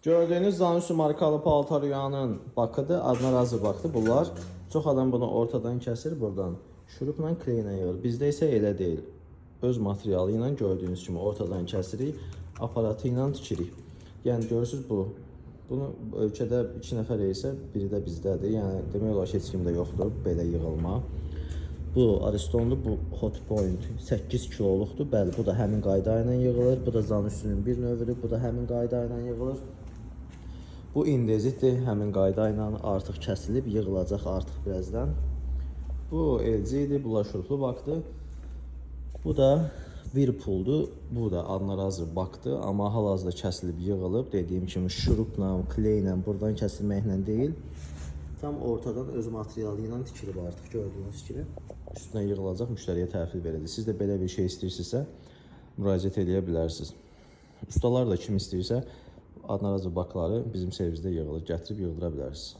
Gördüğünüz Zanussi markalı paltar yuyanın bakıdır, adına razı baxdı. Bunlar çox adam bunu ortadan kəsir, buradan şurupla kleyinə yığır. Bizdə isə elə deyil. Öz materialı ilə gördüyünüz kimi ortadan kəsirik, aparatı ilə tikirik. Yəni görürsüz bu. Bunu ölkədə 2 nəfər isə biri də bizdədir. Yəni demək olar ki, heç kimdə yoxdur belə yığılma. Bu Aristondur, bu Hot Point 8 kiloluqdur. Bəli, bu da həmin qayda ilə yığılır. Bu da Zanussinin bir növüdür. Bu da həmin qayda ilə yığılır. Bu indezitdir, həmin qayda ilə artıq kəsilib, yığılacaq artıq birazdan. Bu LG idi, bunlar şuruplu bakdı. Bu da Whirlpool'dur. Bu da adına razı bakdı, amma hal-hazırda kəsilib, yığılıb. Dediyim kimi şurupla, kleylə, buradan kəsilməklə deyil. Tam ortadan öz materialı ilə tikilib artıq gördüyünüz kimi. Üstünə yığılacaq, müştəriyə təhvil verəcək. Siz də belə bir şey istəyirsinizsə, müraciət edə bilərsiniz. Ustalar da kim istəyirsə, adına razı bakları bizim servizdə yığılır, gətirib yığdıra bilərsiniz.